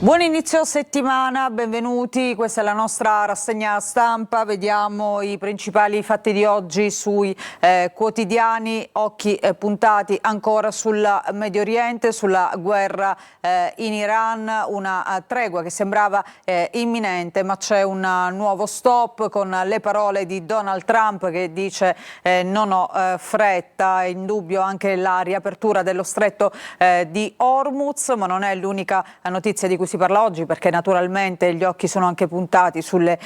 Buon inizio settimana, benvenuti, questa è la nostra rassegna stampa, vediamo i principali fatti di oggi sui quotidiani, occhi puntati ancora sul Medio Oriente, sulla guerra in Iran, una tregua che sembrava imminente, ma c'è un nuovo stop con le parole di Donald Trump che dice non ho fretta, è in dubbio anche la riapertura dello stretto di Hormuz, ma non è l'unica notizia di cui si parla oggi, perché naturalmente gli occhi sono anche puntati sulle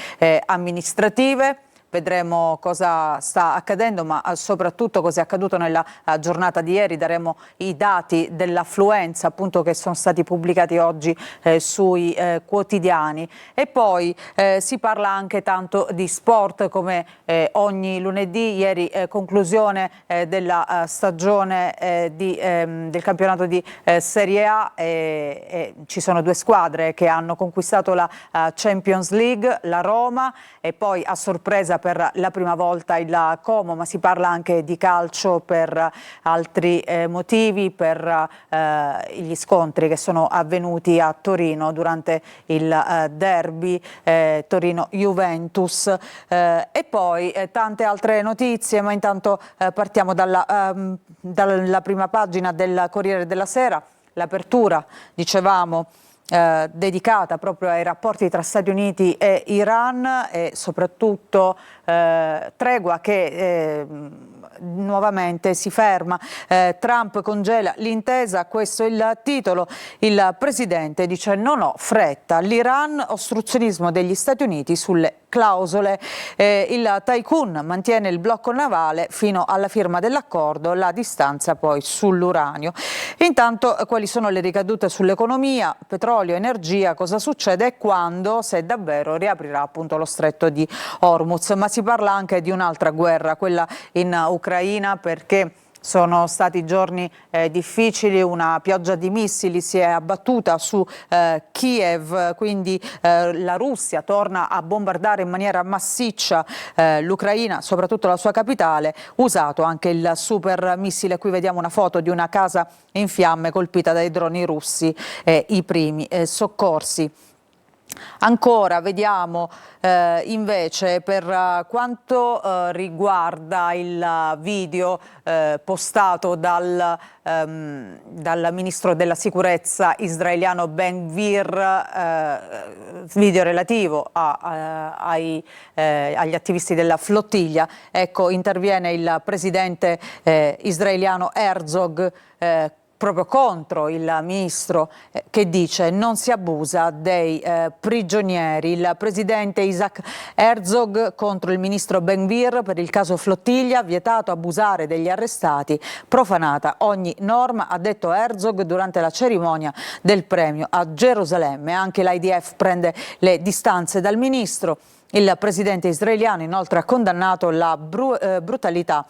amministrative. Vedremo cosa sta accadendo, ma soprattutto cosa è accaduto nella giornata di ieri. Daremo i dati dell'affluenza appunto che sono stati pubblicati oggi sui quotidiani. E poi si parla anche tanto di sport come ogni lunedì. Ieri conclusione della stagione del campionato di Serie A. Ci sono due squadre che hanno conquistato la Champions League, la Roma e poi a sorpresa per la prima volta il Como, ma si parla anche di calcio per altri motivi, per gli scontri che sono avvenuti a Torino durante il derby Torino-Juventus e poi tante altre notizie, ma intanto partiamo dalla prima pagina del Corriere della Sera, l'apertura, dicevamo, dedicata proprio ai rapporti tra Stati Uniti e Iran e soprattutto tregua che nuovamente si ferma. Trump congela l'intesa, questo è il titolo. Il presidente dice non ho fretta, l'Iran ostruzionismo degli Stati Uniti sulle clausole, il tycoon mantiene il blocco navale fino alla firma dell'accordo, la distanza poi sull'uranio. Intanto quali sono le ricadute sull'economia, petrolio, energia, cosa succede e quando, se davvero riaprirà appunto lo stretto di Hormuz. Ma si parla anche di un'altra guerra, quella in Ucraina, perché sono stati giorni difficili, una pioggia di missili si è abbattuta su Kiev, quindi la Russia torna a bombardare in maniera massiccia l'Ucraina, soprattutto la sua capitale, usato anche il super missile. Qui vediamo una foto di una casa in fiamme colpita dai droni russi, i primi soccorsi. Ancora vediamo invece per quanto riguarda il video postato dal ministro della sicurezza israeliano Ben Gvir, video relativo agli attivisti della flottiglia. Ecco, interviene il presidente israeliano Herzog proprio contro il ministro che dice non si abusa dei prigionieri. Il presidente Isaac Herzog contro il ministro Ben Gvir per il caso flottiglia, vietato abusare degli arrestati, profanata ogni norma, ha detto Herzog durante la cerimonia del premio a Gerusalemme. Anche l'IDF prende le distanze dal ministro. Il presidente israeliano inoltre ha condannato la brutalità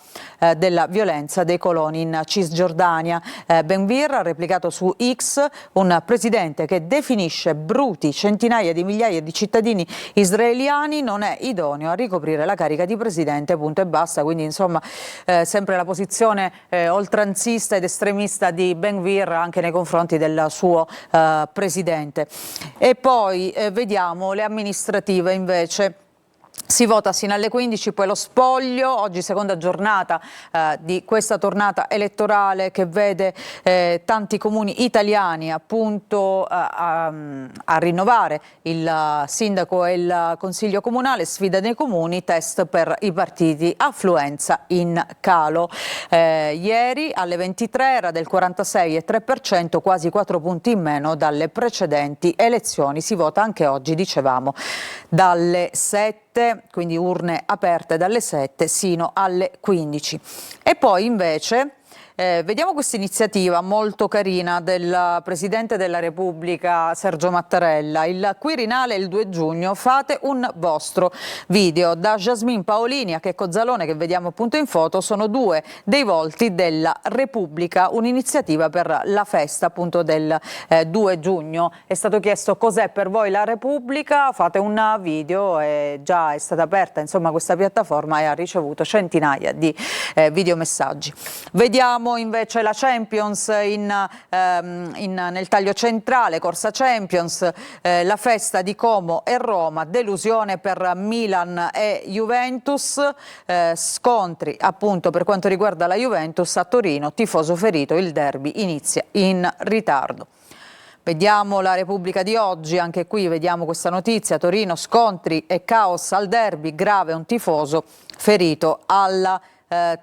della violenza dei coloni in Cisgiordania. Ben Gvir ha replicato su X un presidente che definisce bruti centinaia di migliaia di cittadini israeliani, non è idoneo a ricoprire la carica di presidente, punto e basta. Quindi insomma sempre la posizione oltranzista ed estremista di Ben Gvir anche nei confronti del suo presidente. E poi vediamo le amministrative invece. Si vota sino alle 15, poi lo spoglio, oggi seconda giornata di questa tornata elettorale che vede tanti comuni italiani appunto a rinnovare il sindaco e il consiglio comunale, sfida dei comuni, test per i partiti, affluenza in calo. Ieri alle 23 era del 46,3%, quasi 4 punti in meno dalle precedenti elezioni. Si vota anche oggi, dicevamo, dalle 7. Quindi urne aperte dalle 7 sino alle 15. E poi invece vediamo questa iniziativa molto carina del Presidente della Repubblica Sergio Mattarella. Il Quirinale il 2 giugno, fate un vostro video. Da Jasmine Paolini a Checco Zalone, che vediamo appunto in foto, sono due dei volti della Repubblica, un'iniziativa per la festa appunto del 2 giugno. È stato chiesto cos'è per voi la Repubblica, fate un video, e già è stata aperta insomma questa piattaforma e ha ricevuto centinaia di videomessaggi. Vediamo Vediamo invece la Champions nel taglio centrale, corsa Champions, la festa di Como e Roma, delusione per Milan e Juventus, scontri appunto per quanto riguarda la Juventus a Torino, tifoso ferito, il derby inizia in ritardo. Vediamo la Repubblica di oggi, anche qui vediamo questa notizia: Torino, scontri e caos al derby, grave un tifoso ferito alla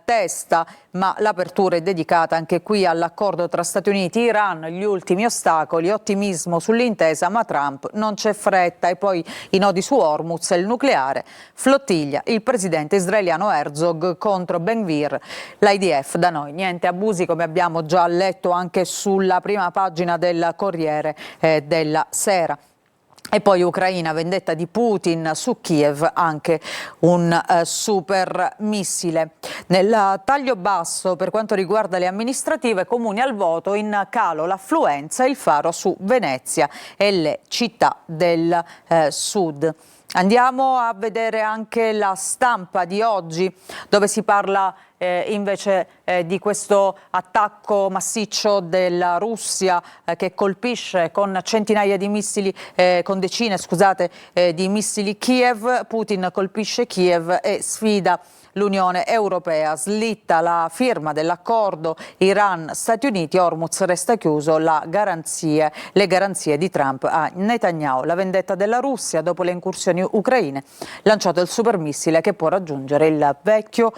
testa, ma l'apertura è dedicata anche qui all'accordo tra Stati Uniti e Iran, gli ultimi ostacoli, ottimismo sull'intesa, ma Trump non c'è fretta. E poi i nodi su Hormuz e il nucleare, flottiglia, il presidente israeliano Herzog contro Ben Gvir, l'IDF da noi, niente abusi, come abbiamo già letto anche sulla prima pagina del Corriere della Sera. E poi Ucraina, vendetta di Putin su Kiev, anche un super missile. Nel taglio basso, per quanto riguarda le amministrative, comuni al voto, in calo l'affluenza, il faro su Venezia e le città del sud. Andiamo a vedere anche la Stampa di oggi, dove si parla invece di questo attacco massiccio della Russia che colpisce con centinaia di missili, con decine, scusate, di missili Kiev. Putin colpisce Kiev e sfida l'Unione Europea, slitta la firma dell'accordo Iran-Stati Uniti, Hormuz resta chiuso, le garanzie di Trump a Netanyahu. La vendetta della Russia dopo le incursioni ucraine, lanciato il supermissile che può raggiungere il vecchio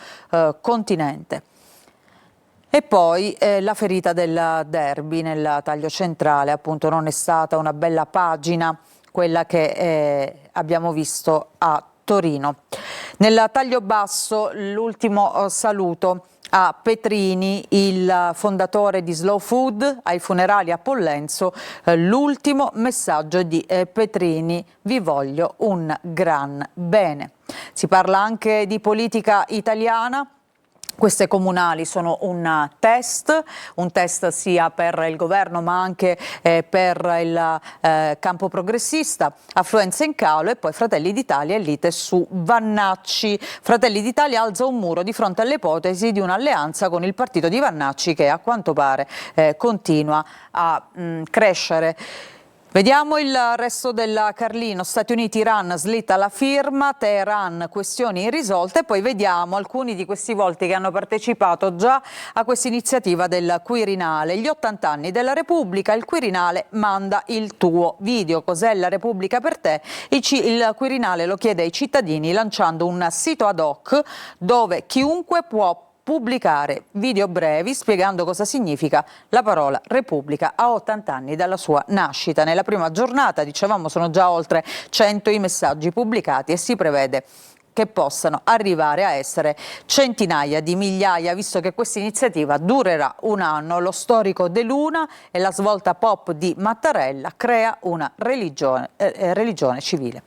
continente. E poi la ferita del derby nel taglio centrale, appunto non è stata una bella pagina quella che abbiamo visto a Torino. Nel taglio basso l'ultimo saluto a Petrini, il fondatore di Slow Food, ai funerali a Pollenzo, l'ultimo messaggio di Petrini: vi voglio un gran bene. Si parla anche di politica italiana. Queste comunali sono un test sia per il governo ma anche per il campo progressista, affluenza in calo. E poi Fratelli d'Italia e lite su Vannacci. Fratelli d'Italia alza un muro di fronte all'ipotesi di un'alleanza con il partito di Vannacci, che a quanto pare continua a crescere. Vediamo il resto del Carlino. Stati Uniti, Iran, slitta la firma, Teheran, questioni irrisolte. E poi vediamo alcuni di questi volti che hanno partecipato già a questa iniziativa del Quirinale. Gli 80 anni della Repubblica, il Quirinale manda il tuo video. Cos'è la Repubblica per te? Il Quirinale lo chiede ai cittadini lanciando un sito ad hoc dove chiunque può pubblicare video brevi spiegando cosa significa la parola Repubblica a 80 anni dalla sua nascita. Nella prima giornata, dicevamo, sono già oltre 100 i messaggi pubblicati e si prevede che possano arrivare a essere centinaia di migliaia, visto che questa iniziativa durerà un anno. Lo storico De Luna e la svolta pop di Mattarella crea una religione civile.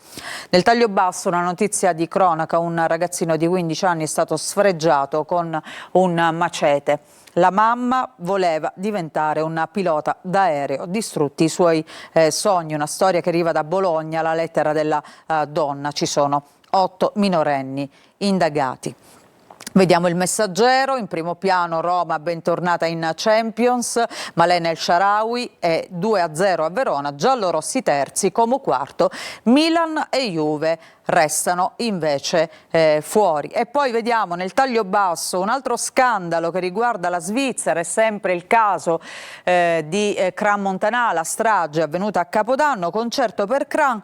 Nel taglio basso una notizia di cronaca: un ragazzino di 15 anni è stato sfregiato con un macete. La mamma voleva diventare un pilota d'aereo, distrutti i suoi sogni. Una storia che arriva da Bologna, la lettera della donna. Ci sono 8 minorenni indagati. Vediamo il Messaggero, in primo piano Roma bentornata in Champions, Malena El Shaarawy è 2-0 a Verona, giallorossi terzi, Como quarto, Milan e Juve restano invece fuori. E poi vediamo nel taglio basso un altro scandalo che riguarda la Svizzera, è sempre il caso di Crans-Montana, la strage avvenuta a Capodanno, concerto per Crans,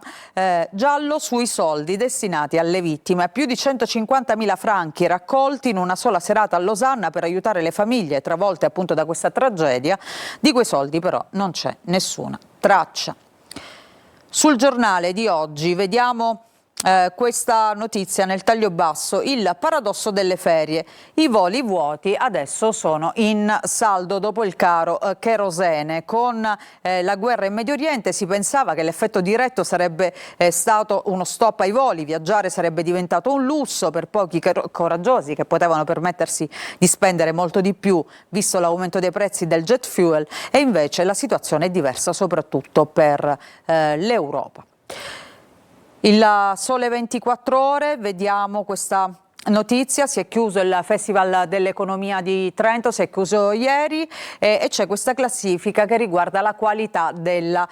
giallo sui soldi destinati alle vittime, più di 150.000 franchi raccolti in una sola serata a Losanna per aiutare le famiglie travolte appunto da questa tragedia. Di quei soldi però non c'è nessuna traccia. Sul Giornale di oggi vediamo questa notizia nel taglio basso: il paradosso delle ferie, i voli vuoti adesso sono in saldo dopo il caro kerosene. Con la guerra in Medio Oriente si pensava che l'effetto diretto sarebbe stato uno stop ai voli, viaggiare sarebbe diventato un lusso per pochi coraggiosi che potevano permettersi di spendere molto di più visto l'aumento dei prezzi del jet fuel, e invece la situazione è diversa soprattutto per l'Europa. Il Sole 24 Ore, vediamo questa notizia, si è chiuso il Festival dell'Economia di Trento, si è chiuso ieri e c'è questa classifica che riguarda la qualità della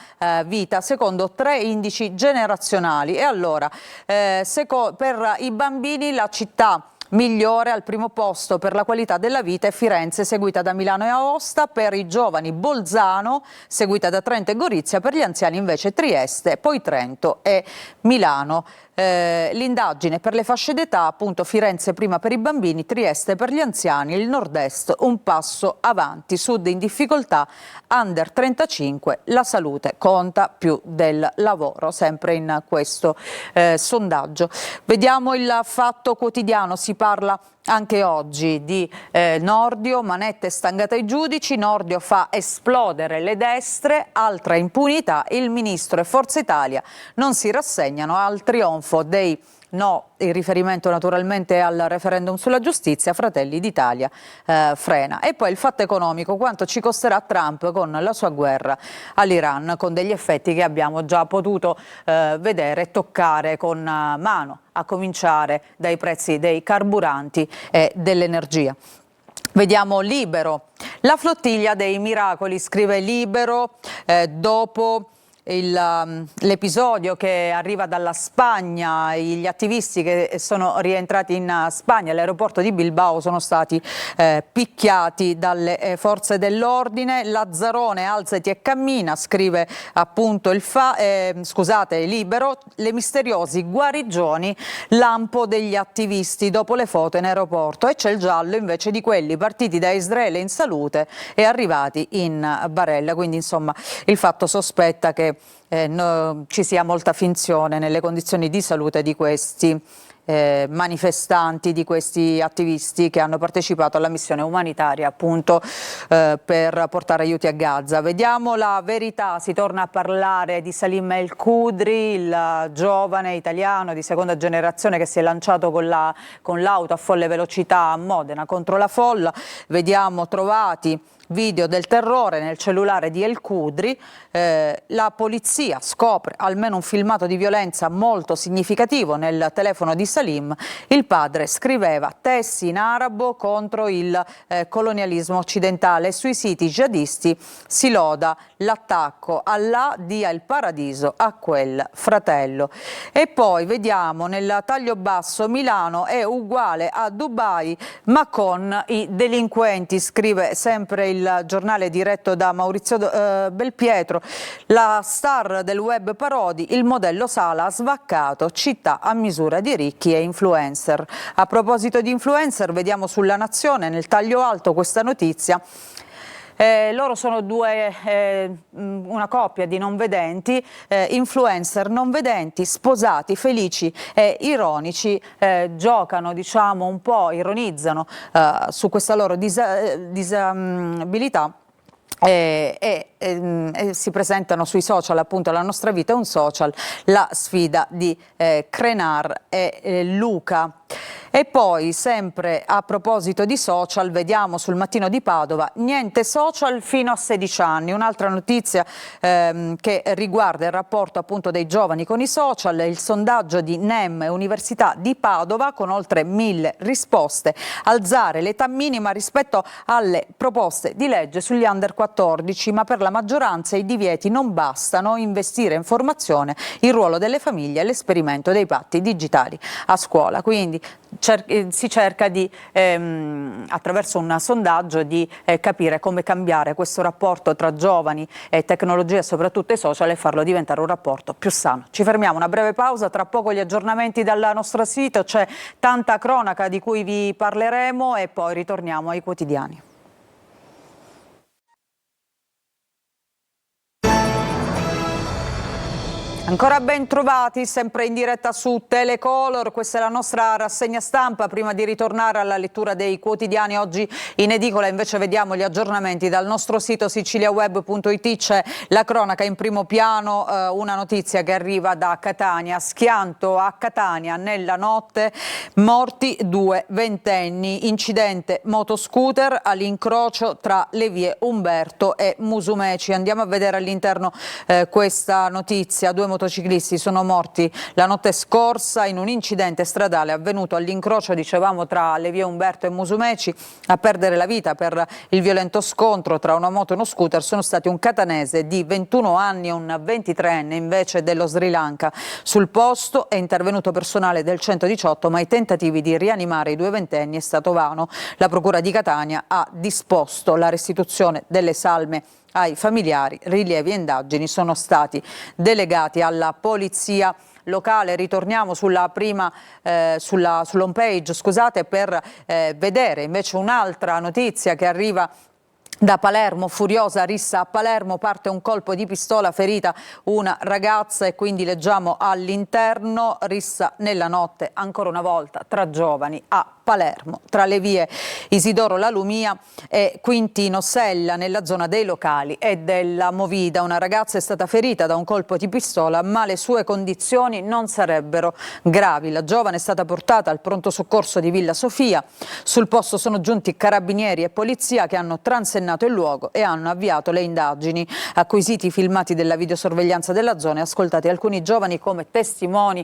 vita secondo 3 indici generazionali. E allora, per i bambini la città migliore al primo posto per la qualità della vita è Firenze, seguita da Milano e Aosta, per i giovani Bolzano, seguita da Trento e Gorizia, per gli anziani invece Trieste, poi Trento e Milano. L'indagine per le fasce d'età, appunto Firenze prima per i bambini, Trieste per gli anziani, il nord-est un passo avanti, sud in difficoltà, under 35, la salute conta più del lavoro, sempre in questo sondaggio. Vediamo il Fatto Quotidiano, si parla anche oggi di Nordio, manette stangate ai giudici, Nordio fa esplodere le destre, altra impunità, il ministro e Forza Italia non si rassegnano al trionfo dei no, in riferimento naturalmente al referendum sulla giustizia, Fratelli d'Italia frena. E poi il Fatto Economico, quanto ci costerà Trump con la sua guerra all'Iran, con degli effetti che abbiamo già potuto vedere e toccare con mano, a cominciare dai prezzi dei carburanti e dell'energia. Vediamo Libero, la flottiglia dei miracoli, scrive Libero, dopo l'episodio che arriva dalla Spagna, gli attivisti che sono rientrati in Spagna all'aeroporto di Bilbao sono stati picchiati dalle forze dell'ordine. Lazzarone, alzati e cammina, scrive appunto Libero, le misteriosi guarigioni lampo degli attivisti dopo le foto in aeroporto, e c'è il giallo invece di quelli partiti da Israele in salute e arrivati in barella, quindi insomma il Fatto sospetta che ci sia molta finzione nelle condizioni di salute di questi manifestanti, di questi attivisti che hanno partecipato alla missione umanitaria appunto per portare aiuti a Gaza. Vediamo La Verità, si torna a parlare di Salim El Khudri, il giovane italiano di seconda generazione che si è lanciato con l'auto a folle velocità a Modena contro la folla. Vediamo trovati video del terrore nel cellulare di El Khudri, la polizia scopre almeno un filmato di violenza molto significativo nel telefono di Salim. Il padre scriveva testi in arabo contro il colonialismo occidentale, e sui siti jihadisti si loda l'attacco, Allah dia il paradiso a quel fratello. E poi vediamo nel taglio basso, Milano è uguale a Dubai ma con i delinquenti, scrive sempre il giornale diretto da Maurizio Belpietro. La star del web parodi, il modello Sala ha svaccato, città a misura di ricchi e influencer. A proposito di influencer, vediamo sulla Nazione nel taglio alto questa notizia. Loro sono una coppia di non vedenti, influencer non vedenti, sposati, felici e ironici, giocano, diciamo, un po', ironizzano su questa loro disabilità. Si presentano sui social, appunto La nostra vita è un social, la sfida di Krenar e Luca. E poi, sempre a proposito di social, vediamo sul Mattino di Padova, niente social fino a 16 anni. Un'altra notizia che riguarda il rapporto appunto dei giovani con i social, il sondaggio di NEM Università di Padova con oltre 1000 risposte, alzare l'età minima rispetto alle proposte di legge sugli under 14, ma per la maggioranza i divieti non bastano, investire in formazione, il ruolo delle famiglie e l'esperimento dei patti digitali a scuola. Quindi si cerca di, attraverso un sondaggio, di capire come cambiare questo rapporto tra giovani e tecnologia e soprattutto i social e farlo diventare un rapporto più sano. Ci fermiamo, una breve pausa, tra poco gli aggiornamenti dal nostro sito, c'è tanta cronaca di cui vi parleremo e poi ritorniamo ai quotidiani. Ancora ben trovati, sempre in diretta su Telecolor, questa è la nostra rassegna stampa. Prima di ritornare alla lettura dei quotidiani oggi in edicola, invece vediamo gli aggiornamenti dal nostro sito siciliaweb.it. C'è la cronaca in primo piano, una notizia che arriva da Catania, schianto a Catania nella notte, morti 2 ventenni, incidente motoscooter all'incrocio tra le vie Umberto e Musumeci. Andiamo a vedere all'interno questa notizia, 2 motorini motociclisti sono morti la notte scorsa in un incidente stradale avvenuto all'incrocio, dicevamo, tra le vie Umberto e Musumeci. A perdere la vita per il violento scontro tra una moto e uno scooter sono stati un catanese di 21 anni e un 23enne invece dello Sri Lanka. Sul posto è intervenuto personale del 118, ma i tentativi di rianimare i due ventenni è stato vano. La Procura di Catania ha disposto la restituzione delle salme ai familiari. Rilievi e indagini sono stati delegati alla polizia locale. Ritorniamo sulla prima sull'home page, scusate, per vedere invece un'altra notizia che arriva da Palermo. Furiosa rissa a Palermo, parte un colpo di pistola, ferita una ragazza, e quindi leggiamo all'interno: rissa nella notte ancora una volta tra giovani a Palermo, tra le vie Isidoro La Lumia e Quintino Sella, nella zona dei locali e della Movida. Una ragazza è stata ferita da un colpo di pistola, ma le sue condizioni non sarebbero gravi. La giovane è stata portata al pronto soccorso di Villa Sofia. Sul posto sono giunti carabinieri e polizia che hanno transennato il luogo e hanno avviato le indagini. Acquisiti i filmati della videosorveglianza della zona e ascoltati alcuni giovani come testimoni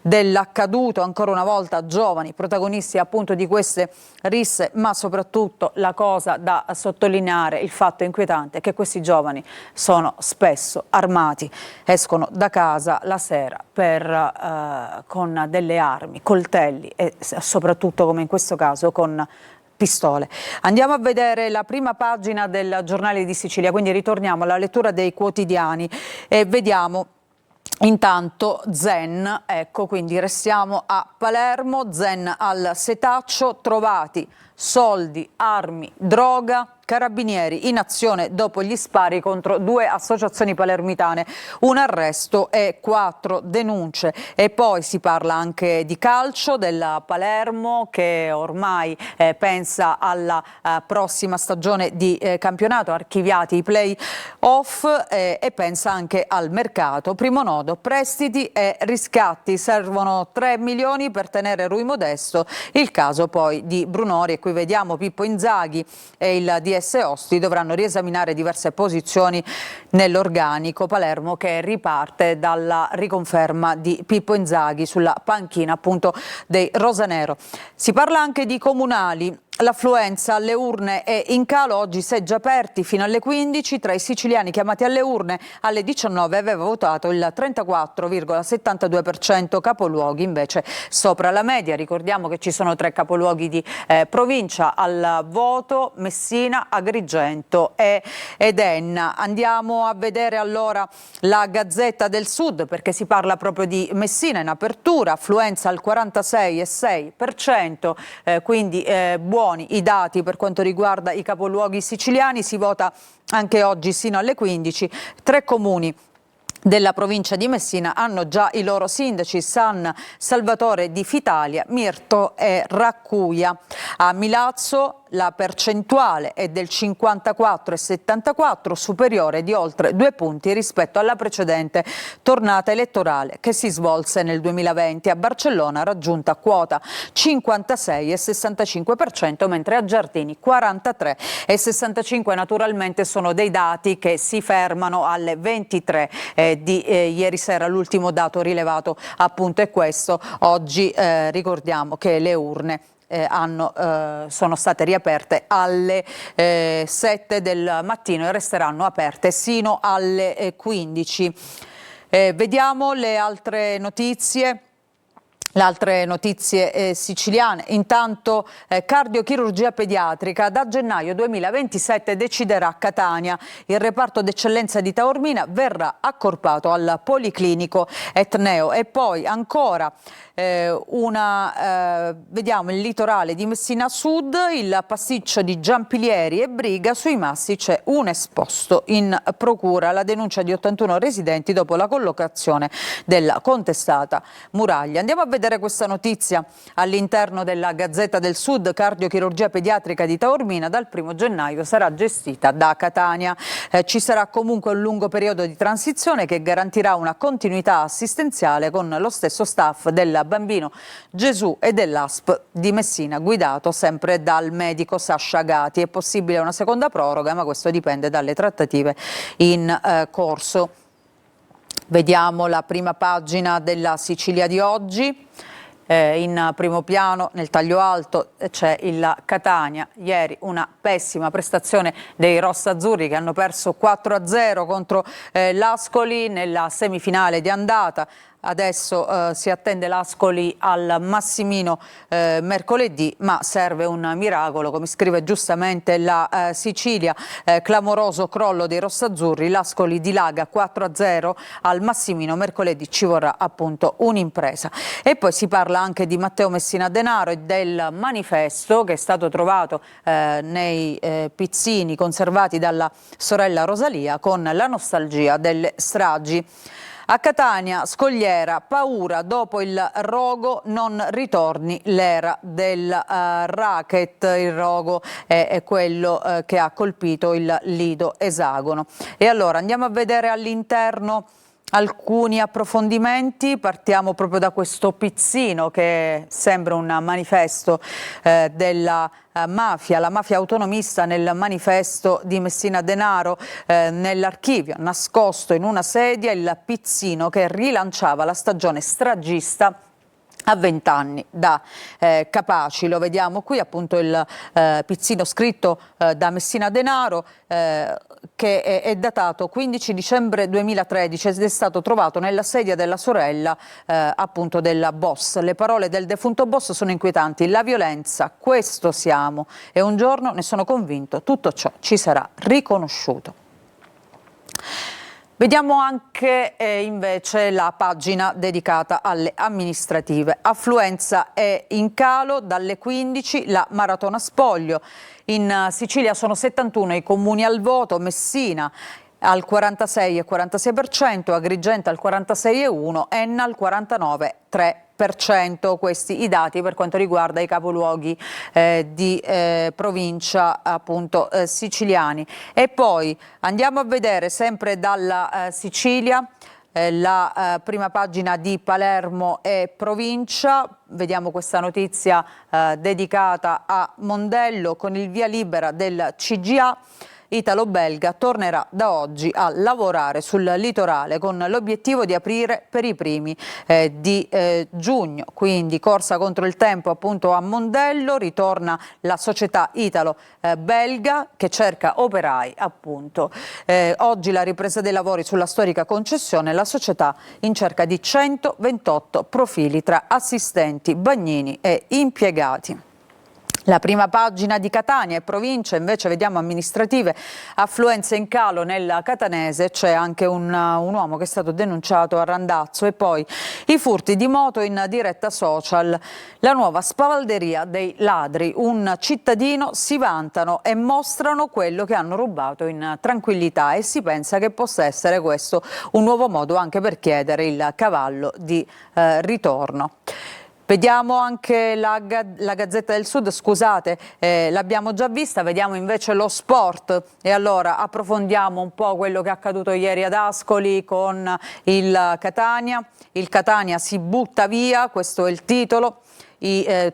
dell'accaduto. Ancora una volta giovani protagonisti appunto di queste risse, ma soprattutto la cosa da sottolineare, il fatto inquietante, è che questi giovani sono spesso armati, escono da casa la sera con delle armi, coltelli e soprattutto, come in questo caso, con pistole. Andiamo a vedere la prima pagina del Giornale di Sicilia, quindi ritorniamo alla lettura dei quotidiani e vediamo intanto Zen. Ecco, quindi restiamo a Palermo. Zen al setaccio, trovati soldi, armi, droga, carabinieri in azione dopo gli spari contro 2 associazioni palermitane, un arresto e 4 denunce. E poi si parla anche di calcio, della Palermo che ormai pensa alla prossima stagione di campionato, archiviati i play-off, e pensa anche al mercato. Primo nodo: prestiti e riscatti, servono 3 milioni per tenere Rui Modesto. Il caso poi di Brunori, e qui vediamo Pippo Inzaghi e il DS Osti dovranno riesaminare diverse posizioni nell'organico. Palermo che riparte dalla riconferma di Pippo Inzaghi sulla panchina appunto dei rosanero. Si parla anche di comunali. L'affluenza alle urne è in calo, oggi seggi aperti fino alle 15, tra i siciliani chiamati alle urne alle 19 aveva votato il 34,72%, capoluoghi invece sopra la media. Ricordiamo che ci sono 3 capoluoghi di provincia al voto: Messina, Agrigento ed Enna. Andiamo a vedere allora la Gazzetta del Sud, perché si parla proprio di Messina in apertura: affluenza al 46,6%, quindi buoni i dati per quanto riguarda i capoluoghi siciliani. Si vota anche oggi sino alle 15. 3 comuni della provincia di Messina hanno già i loro sindaci: San Salvatore di Fitalia, Mirto e Raccuia. A Milazzo la percentuale è del 54,74, superiore di oltre 2 punti rispetto alla precedente tornata elettorale che si svolse nel 2020. A Barcellona raggiunta quota 56,65%, mentre a Giardini 43,65%. Naturalmente sono dei dati che si fermano alle 23 di ieri sera. L'ultimo dato rilevato appunto è questo. Oggi ricordiamo che le urne sono state riaperte alle 7 del mattino e resteranno aperte sino alle 15. Vediamo le altre notizie. Le altre notizie siciliane. Intanto cardiochirurgia pediatrica, da gennaio 2027 deciderà Catania. Il reparto d'eccellenza di Taormina verrà accorpato al Policlinico Etneo. E poi ancora vediamo il litorale di Messina Sud, il pasticcio di Giampilieri e Briga. Sui massi c'è un esposto in procura, la denuncia di 81 residenti dopo la collocazione della contestata muraglia. Andiamo a vedere questa notizia all'interno della Gazzetta del Sud: cardiochirurgia pediatrica di Taormina dal 1° gennaio sarà gestita da Catania. Ci sarà comunque un lungo periodo di transizione che garantirà una continuità assistenziale con lo stesso staff del Bambino Gesù e dell'ASP di Messina, guidato sempre dal medico Sasha Gati. È possibile una seconda proroga, ma questo dipende dalle trattative in corso. Vediamo la prima pagina della Sicilia di oggi. In primo piano, nel taglio alto, c'è il Catania. Ieri una pessima prestazione dei rossazzurri che hanno perso 4-0 contro l'Ascoli nella semifinale di andata. Adesso si attende l'Ascoli al Massimino mercoledì, ma serve un miracolo, come scrive giustamente la Sicilia. Clamoroso crollo dei rossazzurri, l'Ascoli dilaga 4-0 al Massimino, mercoledì ci vorrà appunto un'impresa. E poi si parla anche di Matteo Messina Denaro e del manifesto che è stato trovato nei pizzini conservati dalla sorella Rosalia con la nostalgia delle stragi. A Catania, scogliera, paura, dopo il rogo non ritorni l'era del racket. Il rogo è quello che ha colpito il Lido Esagono. E allora andiamo a vedere all'interno alcuni approfondimenti. Partiamo proprio da questo pizzino che sembra un manifesto della mafia, la mafia autonomista. Nel manifesto di Messina Denaro, nell'archivio nascosto in una sedia, il pizzino che rilanciava la stagione stragista a 20 anni da Capaci. Lo vediamo qui, appunto il pizzino scritto da Messina Denaro, che è datato 15 dicembre 2013 ed è stato trovato nella sedia della sorella appunto del boss. Le parole del defunto boss sono inquietanti: la violenza, questo siamo, e un giorno, ne sono convinto, tutto ciò ci sarà riconosciuto. Vediamo anche invece la pagina dedicata alle amministrative. Affluenza è in calo, dalle 15 la maratona spoglio. In Sicilia sono 71 i comuni al voto, Messina al 46,46%, Agrigento al 46,1%, Enna al 49,3%. Questi i dati per quanto riguarda i capoluoghi di provincia appunto siciliani. E poi andiamo a vedere sempre dalla Sicilia la prima pagina di Palermo e provincia. Vediamo questa notizia dedicata a Mondello con il via libera del CGA. Italo-belga tornerà da oggi a lavorare sul litorale con l'obiettivo di aprire per i primi di giugno. Quindi corsa contro il tempo appunto a Mondello, ritorna la società italo-belga che cerca operai appunto. Oggi la ripresa dei lavori sulla storica concessione, la società in cerca di 128 profili tra assistenti, bagnini e impiegati. La prima pagina di Catania e provincia, invece vediamo amministrative, affluenze in calo nel catanese, c'è anche un uomo che è stato denunciato a Randazzo. E poi i furti di moto in diretta social, la nuova spavalderia dei ladri, un cittadino, si vantano e mostrano quello che hanno rubato in tranquillità e si pensa che possa essere questo un nuovo modo anche per chiedere il cavallo di ritorno. Vediamo anche la Gazzetta del Sud, scusate, l'abbiamo già vista, vediamo invece lo sport e allora approfondiamo un po' quello che è accaduto ieri ad Ascoli con il Catania. Il Catania si butta via, questo è il titolo.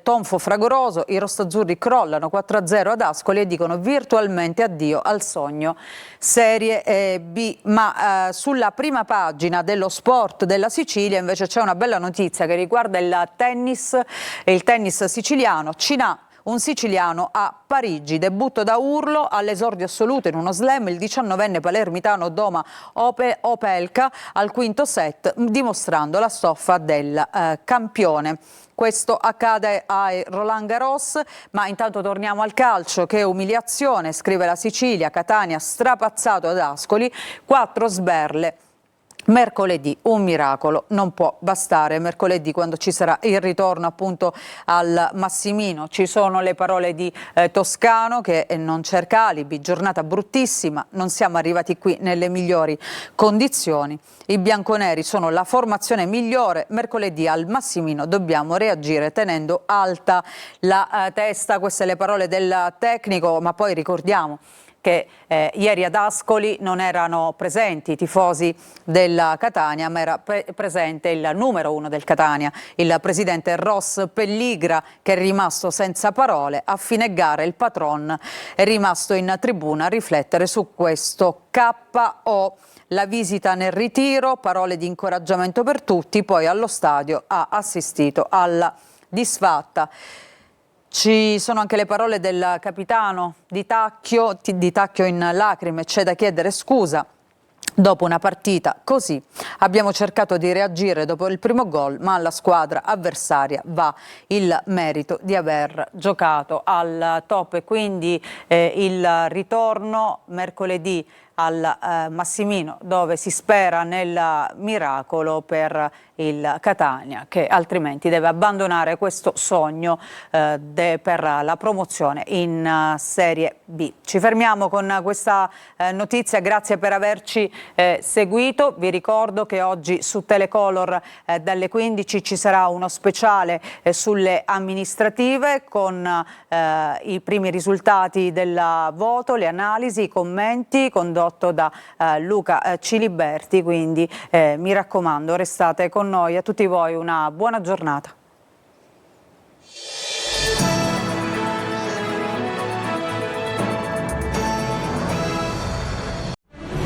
Tonfo fragoroso, i rossazzurri crollano 4-0 ad Ascoli e dicono virtualmente addio al sogno Serie B. Ma sulla prima pagina dello sport della Sicilia invece c'è una bella notizia che riguarda il tennis siciliano. Cinà, un siciliano a Parigi, debutto da urlo all'esordio assoluto in uno slam, il 19enne palermitano Doma Opelka al quinto set, dimostrando la stoffa del campione. Questo accade a Roland Garros, ma intanto torniamo al calcio. Che umiliazione, scrive la Sicilia, Catania strapazzato ad Ascoli, 4 sberle. Mercoledì un miracolo non può bastare. Mercoledì, quando ci sarà il ritorno appunto al Massimino, ci sono le parole di Toscano che non cerca alibi, giornata bruttissima, non siamo arrivati qui nelle migliori condizioni. I bianconeri sono la formazione migliore, mercoledì al Massimino dobbiamo reagire tenendo alta la testa. Queste le parole del tecnico, ma poi ricordiamo che che ieri ad Ascoli non erano presenti i tifosi della Catania, ma era presente il numero 1 del Catania, il presidente Ross Pelligra, che è rimasto senza parole. A fine gara il patron è rimasto in tribuna a riflettere su questo KO. La visita nel ritiro, parole di incoraggiamento per tutti, poi allo stadio ha assistito alla disfatta. Ci sono anche le parole del capitano Di Tacchio in lacrime: c'è da chiedere scusa. Dopo una partita così abbiamo cercato di reagire dopo il primo gol, ma alla squadra avversaria va il merito di aver giocato al top. E quindi il ritorno mercoledì al Massimino, dove si spera nel miracolo per il Catania, che altrimenti deve abbandonare questo sogno per la promozione in Serie B. Ci fermiamo con questa notizia, grazie per averci seguito. Vi ricordo che oggi su Telecolor dalle 15 ci sarà uno speciale sulle amministrative con i primi risultati del voto, le analisi, i commenti, condotto da Luca Ciliberti, quindi mi raccomando, restate con noi. A tutti voi una buona giornata.